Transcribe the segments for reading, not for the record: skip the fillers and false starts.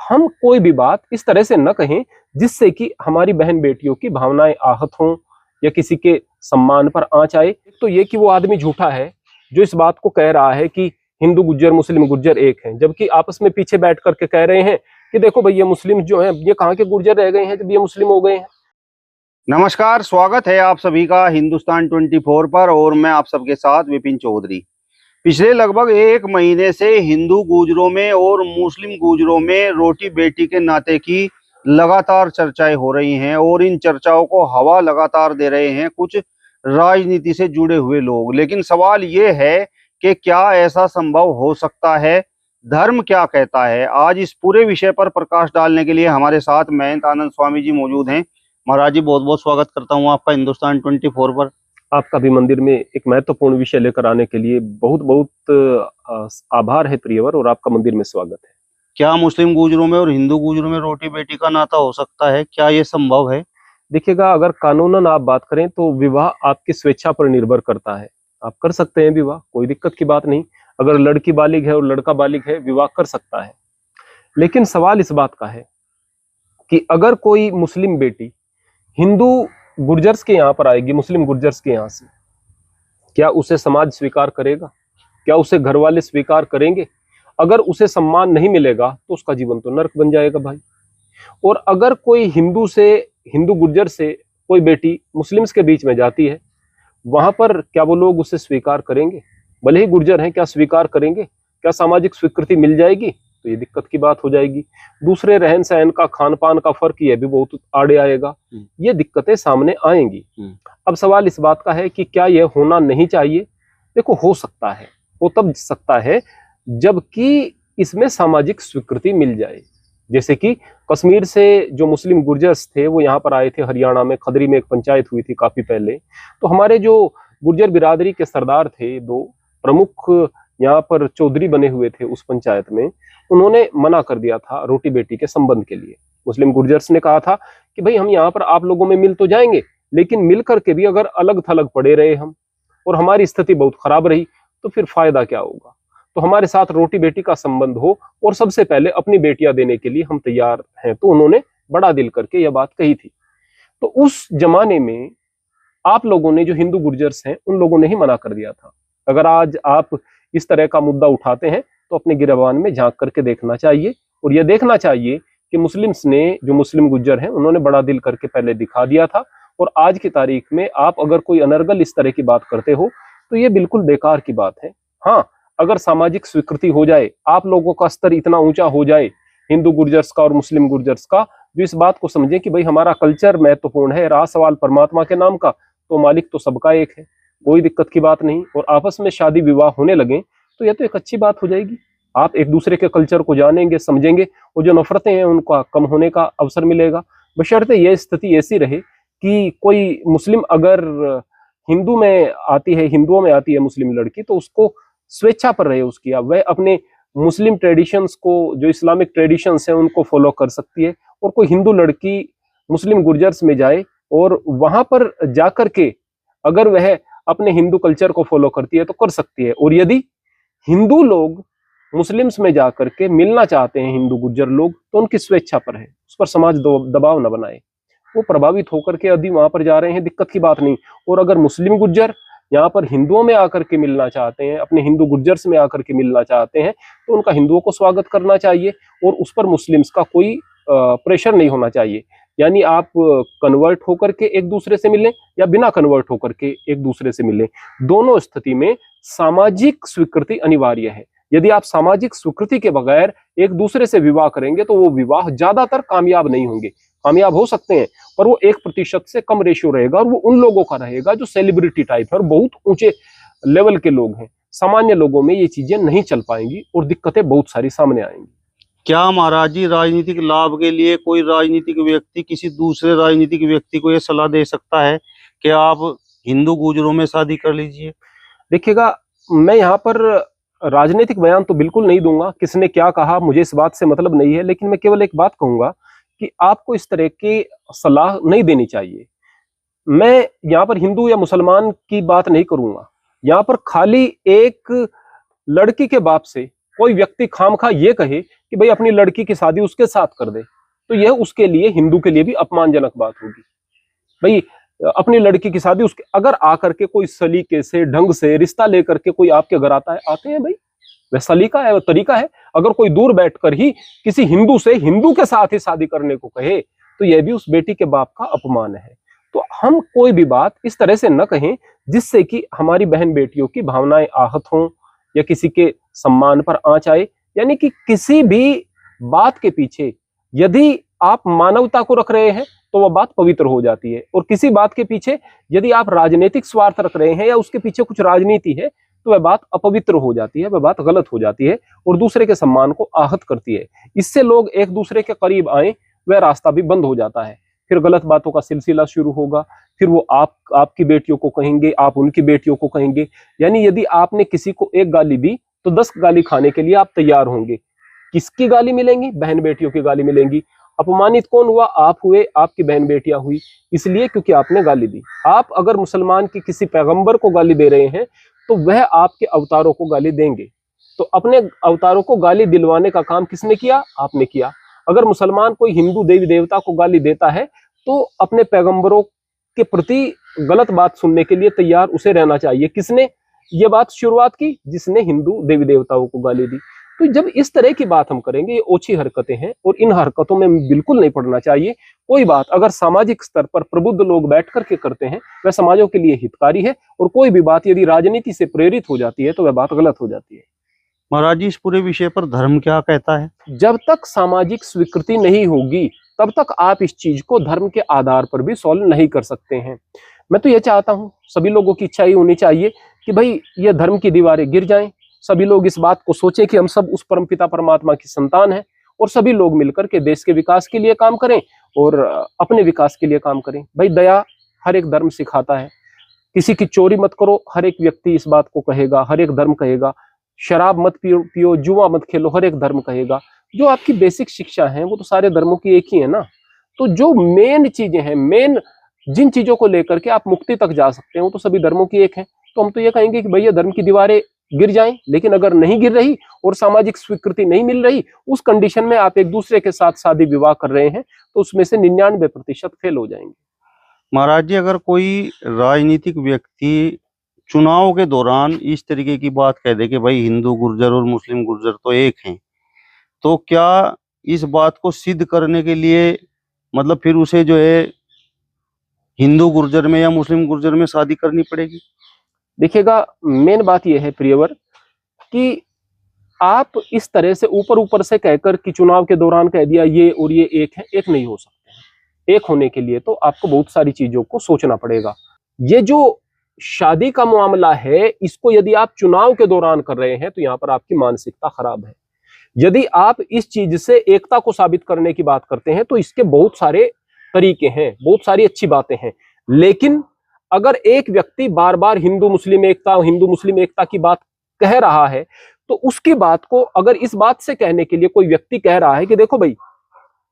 हम कोई भी बात इस तरह से न कहें जिससे कि हमारी बहन बेटियों की भावनाएं आहत हों या किसी के सम्मान पर आंच आए। तो ये कि वो आदमी झूठा है जो इस बात को कह रहा है कि हिंदू गुज्जर मुस्लिम गुज्जर एक हैं, जबकि आपस में पीछे बैठ करके कह रहे हैं कि देखो भाई ये मुस्लिम जो हैं ये कहाँ के गुर्जर रह गए हैं जब ये मुस्लिम हो गए हैं। नमस्कार, स्वागत है आप सभी का हिंदुस्तान 24 पर और मैं आप सबके साथ विपिन चौधरी। पिछले लगभग एक महीने से हिंदू गुजरों में और मुस्लिम गुजरों में रोटी बेटी के नाते की लगातार चर्चाएं हो रही हैं और इन चर्चाओं को हवा लगातार दे रहे हैं कुछ राजनीति से जुड़े हुए लोग। लेकिन सवाल ये है कि क्या ऐसा संभव हो सकता है? धर्म क्या कहता है? आज इस पूरे विषय पर प्रकाश डालने के लिए हमारे साथ महंत आनंद स्वामी जी मौजूद हैं। महाराज जी, बहुत बहुत स्वागत करता हूं आपका हिंदुस्तान 24 पर। आपका भी मंदिर में एक महत्वपूर्ण विषय लेकर आने के लिए बहुत बहुत आभार है प्रियवर, और आपका मंदिर में स्वागत है। क्या मुस्लिम गुजरों में और हिंदू गुजरों में रोटी बेटी का नाता हो सकता है? क्या ये संभव है? देखिएगा, अगर कानूनन आप बात करें तो विवाह आपकी स्वेच्छा पर निर्भर करता है। आप कर सकते हैं विवाह, कोई दिक्कत की बात नहीं। अगर लड़की बालिग है और लड़का बालिग है, विवाह कर सकता है। लेकिन सवाल इस बात का है कि अगर कोई मुस्लिम बेटी हिंदू गुर्जर्स के यहाँ पर आएगी, मुस्लिम गुर्जर्स के यहाँ से, क्या उसे समाज स्वीकार करेगा? क्या उसे घर वाले स्वीकार करेंगे? अगर उसे सम्मान नहीं मिलेगा तो उसका जीवन तो नर्क बन जाएगा भाई। और अगर कोई हिंदू गुर्जर से कोई बेटी मुस्लिम्स के बीच में जाती है, वहां पर क्या वो लोग उसे स्वीकार करेंगे? भले ही गुर्जर हैं, क्या स्वीकार करेंगे? क्या सामाजिक स्वीकृति मिल जाएगी? तो ये दिक्कत की बात हो जाएगी। दूसरे रहन सहन का, खान पान का फर्क ये भी बहुत आड़े आएगा। ये दिक्कतें सामने आएंगी। अब सवाल इस बात का है कि क्या यह होना नहीं चाहिए? देखो, हो सकता है, वो तब सकता है जबकि इसमें सामाजिक स्वीकृति मिल जाए। जैसे कि कश्मीर से जो मुस्लिम गुर्जर्स थे वो यहाँ पर आए थे, हरियाणा में खदरी में एक पंचायत हुई थी काफी पहले। तो हमारे जो गुर्जर बिरादरी के सरदार थे, दो प्रमुख यहाँ पर चौधरी बने हुए थे उस पंचायत में, उन्होंने मना कर दिया था रोटी बेटी के संबंध के लिए। मुस्लिम गुर्जर्स ने कहा था कि भाई हम यहाँ पर आप लोगों में मिल तो जाएंगे, लेकिन मिल करके भी अगर अलग थलग पड़े रहे हम और हमारी स्थिति बहुत खराब रही तो फिर फायदा क्या होगा? तो हमारे साथ रोटी बेटी का संबंध हो और सबसे पहले अपनी बेटियां देने के लिए हम तैयार हैं। तो उन्होंने बड़ा दिल करके यह बात कही थी। तो उस जमाने में आप लोगों ने, जो हिंदू गुर्जर्स हैं, उन लोगों ने ही मना कर दिया था। अगर आज आप इस तरह का मुद्दा उठाते हैं तो अपने गिरबान में झांक करके देखना चाहिए और यह देखना चाहिए कि मुस्लिम्स ने, जो मुस्लिम गुर्जर हैं, उन्होंने बड़ा दिल करके पहले दिखा दिया था। और आज की तारीख में आप अगर कोई अनर्गल इस तरह की बात करते हो तो ये बिल्कुल बेकार की बात है। हाँ, अगर सामाजिक स्वीकृति हो जाए, आप लोगों का स्तर इतना ऊंचा हो जाए, हिंदू गुर्जर्स का और मुस्लिम गुर्जर्स का, जो इस बात को समझे कि भाई हमारा कल्चर महत्वपूर्ण है, रहा सवाल परमात्मा के नाम का, तो मालिक तो सबका एक है, कोई दिक्कत की बात नहीं, और आपस में शादी विवाह होने लगे तो यह तो एक अच्छी बात हो जाएगी। आप एक दूसरे के कल्चर को जानेंगे, समझेंगे, और जो नफरतें हैं उनका कम होने का अवसर मिलेगा। बशर्ते यह स्थिति ऐसी रहे कि कोई मुस्लिम अगर हिंदुओं में आती है मुस्लिम लड़की, तो उसको स्वेच्छा पर रहे उसकी, वह अपने मुस्लिम ट्रेडिशंस को, जो इस्लामिक ट्रेडिशंस हैं, उनको फॉलो कर सकती है। और कोई हिंदू लड़की मुस्लिम गुर्जर्स में जाए और वहां पर जाकर के अगर वह अपने हिंदू कल्चर को फॉलो करती है तो कर सकती है। और यदि हिंदू लोग मुस्लिम्स में जाकर के मिलना चाहते हैं, हिंदू गुर्जर लोग, तो उनकी स्वेच्छा पर है, उस पर समाज दबाव न बनाए। वो प्रभावित होकर के यदि वहां पर जा रहे हैं, दिक्कत की बात नहीं। और अगर मुस्लिम गुर्जर यहाँ पर हिंदुओं में आकर के मिलना चाहते हैं, अपने हिंदू गुर्जर्स में आकर के मिलना चाहते हैं, तो उनका हिंदुओं को स्वागत करना चाहिए और उस पर मुस्लिम्स का कोई प्रेशर नहीं होना चाहिए। यानी आप कन्वर्ट होकर के एक दूसरे से मिलें या बिना कन्वर्ट होकर के एक दूसरे से मिलें, दोनों स्थिति में सामाजिक स्वीकृति अनिवार्य है। यदि आप सामाजिक स्वीकृति के बगैर एक दूसरे से विवाह करेंगे तो वो विवाह ज्यादातर कामयाब नहीं होंगे। कामयाब हो सकते हैं पर वो 1% से कम रेशियो रहेगा, और वो उन लोगों का रहेगा जो सेलिब्रिटी टाइप है और बहुत ऊंचे लेवल के लोग हैं। सामान्य लोगों में ये चीजें नहीं चल पाएंगी और दिक्कतें बहुत सारी सामने आएंगी। क्या महाराज जी, राजनीतिक लाभ के लिए कोई राजनीतिक व्यक्ति किसी दूसरे राजनीतिक व्यक्ति को यह सलाह दे सकता है कि आप हिंदू गुजरों में शादी कर लीजिए? देखिएगा, मैं यहाँ पर राजनीतिक बयान तो बिल्कुल नहीं दूंगा, किसने क्या कहा मुझे इस बात से मतलब नहीं है। लेकिन मैं केवल एक बात कहूंगा कि आपको इस तरह की सलाह नहीं देनी चाहिए। मैं यहाँ पर हिंदू या मुसलमान की बात नहीं करूंगा, यहाँ पर खाली एक लड़की के बाप से कोई व्यक्ति खामखा ये कहे कि भाई अपनी लड़की की शादी उसके साथ कर दे, तो यह उसके लिए, हिंदू के लिए भी अपमानजनक बात होगी। भाई अपनी लड़की की शादी उसके, अगर आकर के कोई सलीके से, ढंग से रिश्ता लेकर के कोई आपके घर आता है, आते हैं भाई, वह सलीका है, वह तरीका है। अगर कोई दूर बैठकर ही किसी हिंदू से हिंदू के साथ ही शादी करने को कहे, तो यह भी उस बेटी के बाप का अपमान है। तो हम कोई भी बात इस तरह से न कहें जिससे कि हमारी बहन बेटियों की भावनाएं आहत हों या किसी के सम्मान पर आंच आए। यानी कि किसी भी बात के पीछे यदि आप मानवता को रख रहे हैं तो वह बात पवित्र हो जाती है, और किसी बात के पीछे यदि आप राजनीतिक स्वार्थ रख रहे हैं या उसके पीछे कुछ राजनीति है, तो वह बात अपवित्र हो जाती है, वह बात गलत हो जाती है और दूसरे के सम्मान को आहत करती है। इससे लोग एक दूसरे के करीब आए, वह रास्ता भी बंद हो जाता है। फिर गलत बातों का सिलसिला शुरू होगा, फिर वो आपकी बेटियों को कहेंगे, आप उनकी बेटियों को कहेंगे। यानी यदि आपने किसी को एक गाली दी तो 10 गाली खाने के लिए आप तैयार होंगे। किसकी गाली मिलेंगी? बहन बेटियों की गाली मिलेंगी। अपमानित कौन हुआ? आप हुए, आपकी बहन बेटियां हुई, इसलिए क्योंकि आपने गाली दी। आप अगर मुसलमान के किसी पैगंबर को गाली दे रहे हैं तो वह आपके अवतारों को गाली देंगे। तो अपने अवतारों को गाली दिलवाने का काम किसने किया? आपने किया। अगर मुसलमान कोई हिंदू देवी देवता को गाली देता है तो अपने पैगंबरों के प्रति गलत बात सुनने के लिए तैयार उसे रहना चाहिए। किसने ये बात शुरुआत की? जिसने हिंदू देवी देवताओं को गाली दी। तो जब इस तरह की बात हम करेंगे, ये ओछी हरकतें हैं और इन हरकतों में बिल्कुल नहीं पड़ना चाहिए। कोई बात अगर सामाजिक स्तर पर प्रबुद्ध लोग बैठ करके करते हैं, वह समाजों के लिए हितकारी है, और कोई भी बात यदि राजनीति से प्रेरित हो जाती है तो वह बात गलत हो जाती है। महाराज जी, इस पूरे विषय पर धर्म क्या कहता है? जब तक सामाजिक स्वीकृति नहीं होगी तब तक आप इस चीज को धर्म के आधार पर भी सॉल्व नहीं कर सकते हैं। मैं तो ये चाहता हूं, सभी लोगों की इच्छा ही होनी चाहिए कि भाई ये धर्म की दीवारें गिर जाएं, सभी लोग इस बात को सोचें कि हम सब उस परमपिता परमात्मा की संतान हैं, और सभी लोग मिलकर के देश के विकास के लिए काम करें और अपने विकास के लिए काम करें। भाई दया हर एक धर्म सिखाता है, किसी की चोरी मत करो, हर एक व्यक्ति इस बात को कहेगा, हर एक धर्म कहेगा। शराब मत पियो, जुआ मत खेलो, हर एक धर्म कहेगा। जो आपकी बेसिक शिक्षा है वो तो सारे धर्मों की एक ही है ना। तो जो मेन चीजें हैं, मेन जिन चीजों को लेकर के आप मुक्ति तक जा सकते हैं, वो तो सभी धर्मों की एक है। तो हम तो ये कहेंगे कि भैया धर्म की दीवारें गिर जाएं, लेकिन अगर नहीं गिर रही और सामाजिक स्वीकृति नहीं मिल रही, उस कंडीशन में आप एक दूसरे के साथ शादी विवाह कर रहे हैं, तो उसमें से 99% फेल हो जाएंगे। महाराज जी, अगर कोई राजनीतिक व्यक्ति चुनाव के दौरान इस तरीके की बात कह दे कि भाई हिंदू गुर्जर और मुस्लिम गुर्जर तो एक हैं, तो क्या इस बात को सिद्ध करने के लिए मतलब फिर उसे जो है हिंदू गुर्जर में या मुस्लिम गुर्जर में शादी करनी पड़ेगी? देखिएगा, मेन बात यह है प्रियवर कि आप इस तरह से ऊपर ऊपर से कहकर कि चुनाव के दौरान कह दिया ये और ये एक है, एक नहीं हो सकते हैं। एक होने के लिए तो आपको बहुत सारी चीजों को सोचना पड़ेगा। ये जो शादी का मामला है, इसको यदि आप चुनाव के दौरान कर रहे हैं तो यहाँ पर आपकी मानसिकता खराब है। यदि आप इस चीज से एकता को साबित करने की बात करते हैं तो इसके बहुत सारे तरीके हैं, बहुत सारी अच्छी बातें हैं। लेकिन अगर एक व्यक्ति बार बार हिंदू मुस्लिम एकता की बात कह रहा है, तो उसकी बात को अगर इस बात से कहने के लिए कोई व्यक्ति कह रहा है कि देखो भाई,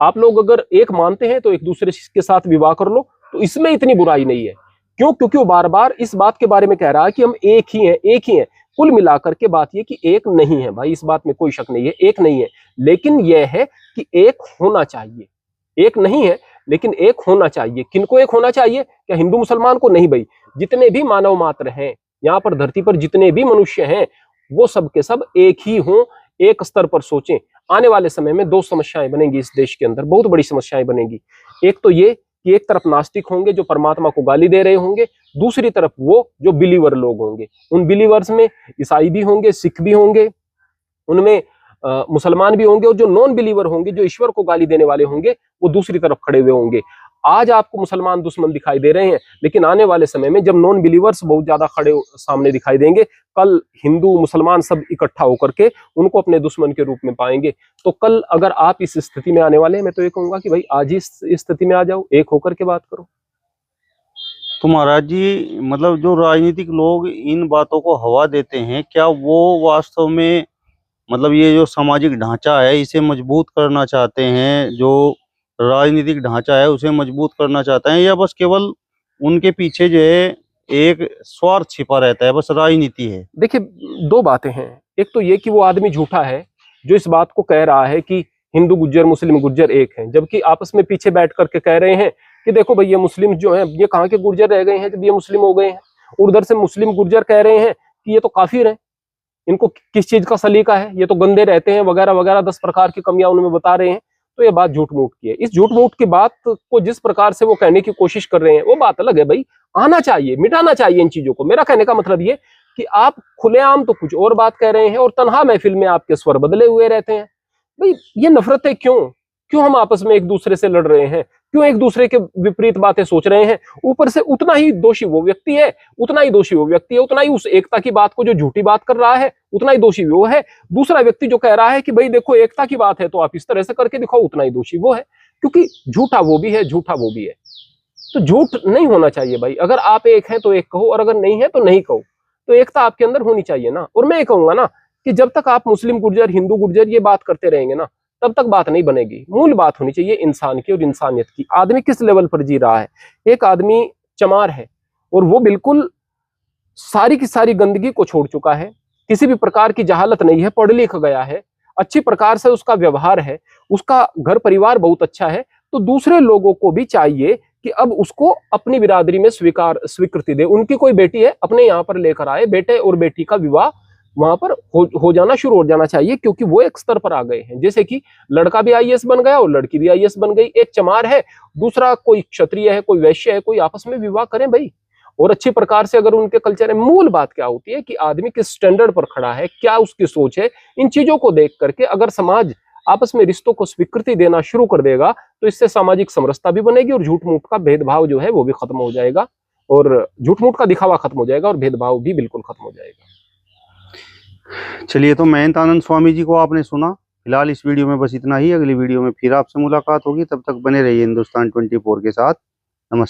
आप लोग अगर एक मानते हैं तो एक दूसरे के साथ विवाह कर लो, तो इसमें इतनी बुराई नहीं है। क्यों? क्योंकि वो बार बार इस बात के बारे में कह रहा है कि हम एक ही हैं, एक ही हैं। कुल मिलाकर के बात ये कि एक नहीं है भाई, इस बात में कोई शक नहीं है, एक नहीं है। लेकिन यह है कि एक होना चाहिए। एक नहीं है लेकिन एक होना चाहिए। किनको एक होना चाहिए? क्या हिंदू मुसलमान को? नहीं भाई, जितने भी मानव मात्र हैं यहाँ पर धरती पर, जितने भी मनुष्य हैं, वो सब के सब एक ही हों, एक स्तर पर सोचें। आने वाले समय में 2 समस्याएं बनेंगी इस देश के अंदर, बहुत बड़ी समस्याएं बनेंगी। एक तो ये कि एक तरफ नास्तिक होंगे जो परमात्मा को गाली दे रहे होंगे, दूसरी तरफ वो जो बिलीवर लोग होंगे। उन बिलीवर्स में ईसाई भी होंगे, सिख भी होंगे, उनमें मुसलमान भी होंगे, और जो नॉन बिलीवर होंगे, जो ईश्वर को गाली देने वाले होंगे, वो दूसरी तरफ खड़े हुए होंगे। आज आपको मुसलमान दुश्मन दिखाई दे रहे हैं, लेकिन आने वाले समय में जब नॉन बिलीवर्स बहुत ज्यादा खड़े सामने दिखाई देंगे, कल हिंदू मुसलमान सब इकट्ठा होकर के उनको अपने दुश्मन के रूप में पाएंगे। तो कल अगर आप इस स्थिति में आने वाले हैं, मैं तो ये कहूंगा कि भाई आज ही इस स्थिति में आ जाओ, एक होकर के बात करो। तो महाराज जी, मतलब जो राजनीतिक लोग इन बातों को हवा देते हैं, क्या वो वास्तव में मतलब ये जो सामाजिक ढांचा है इसे मजबूत करना चाहते हैं, जो राजनीतिक ढांचा है उसे मजबूत करना चाहते हैं, या बस केवल उनके पीछे जो है एक स्वार्थ छिपा रहता है, बस राजनीति है? देखिए, 2 बातें हैं। एक तो ये कि वो आदमी झूठा है जो इस बात को कह रहा है कि हिंदू गुज्जर मुस्लिम गुज्जर एक हैं, जबकि आपस में पीछे बैठ करके कह रहे हैं कि देखो भाई ये मुस्लिम जो है ये कहाँ के गुर्जर रह गए हैं जब ये मुस्लिम हो गए हैं। और उधर से मुस्लिम गुर्जर कह रहे हैं कि ये तो काफिर हैं, इनको किस चीज का सलीका है, ये तो गंदे रहते हैं वगैरह वगैरह 10 प्रकार की कमियां उनमें बता रहे हैं। तो ये बात झूठ मूठ की है। इस झूठ मूठ की बात को जिस प्रकार से वो कहने की कोशिश कर रहे हैं वो बात अलग है भाई, आना चाहिए, मिटाना चाहिए इन चीजों को। मेरा कहने का मतलब ये कि आप खुलेआम तो कुछ और बात कह रहे हैं और तन्हा महफिल में आपके स्वर बदले हुए रहते हैं। भाई ये नफरतें क्यों क्यों हम आपस में एक दूसरे से लड़ रहे हैं, क्यों एक दूसरे के विपरीत बातें सोच रहे हैं। ऊपर से उतना ही दोषी वो व्यक्ति है, उतना ही दोषी वो व्यक्ति है, उतना ही उस एकता की बात को जो झूठी बात कर रहा है उतना ही दोषी वो है। दूसरा व्यक्ति जो कह रहा है कि भाई देखो एकता की बात है तो आप इस तरह से करके दिखाओ, उतना ही दोषी वो है, क्योंकि झूठा वो भी है झूठा वो भी है। तो झूठ नहीं होना चाहिए भाई। अगर आप एक हैं तो एक कहो और अगर नहीं है तो नहीं कहो। तो एकता आपके अंदर होनी चाहिए ना। और मैं ये कहूंगा ना कि जब तक आप मुस्लिम गुर्जर हिंदू गुर्जर ये बात करते रहेंगे ना तब तक बात नहीं बनेगी। मूल बात होनी चाहिए इंसान की और इंसानियत की, आदमी किस लेवल पर जी रहा है। एक आदमी चमार है और वो बिल्कुल सारी की सारी गंदगी को छोड़ चुका है, किसी भी प्रकार की जहालत नहीं है, पढ़ लिख गया है, अच्छी प्रकार से उसका व्यवहार है, उसका घर परिवार बहुत अच्छा है। तो दूसरे लोगों को भी चाहिए कि अब उसको अपनी बिरादरी में स्वीकृति दे। उनकी कोई बेटी है अपने यहाँ पर लेकर आए, बेटे और बेटी का विवाह वहां पर हो जाना शुरू हो जाना चाहिए, क्योंकि वो एक स्तर पर आ गए हैं। जैसे कि लड़का भी आईएएस बन गया और लड़की भी आईएएस बन गई, एक चमार है दूसरा कोई क्षत्रिय है कोई वैश्य है, कोई आपस में विवाह करें भाई। और अच्छी प्रकार से अगर उनके कल्चर में मूल बात क्या होती है कि आदमी किस स्टैंडर्ड पर खड़ा है, क्या उसकी सोच है, इन चीजों को देख करके अगर समाज आपस में रिश्तों को स्वीकृति देना शुरू कर देगा तो इससे सामाजिक समरसता भी बनेगी और झूठ मूठ का भेदभाव जो है वो भी खत्म हो जाएगा और झूठ मूठ का दिखावा खत्म हो जाएगा और भेदभाव भी बिल्कुल खत्म हो जाएगा। चलिए, तो महंत आनंद स्वामी जी को आपने सुना। फिलहाल इस वीडियो में बस इतना ही। अगली वीडियो में फिर आपसे मुलाकात होगी, तब तक बने रहिए हिंदुस्तान 24 के साथ। नमस्कार।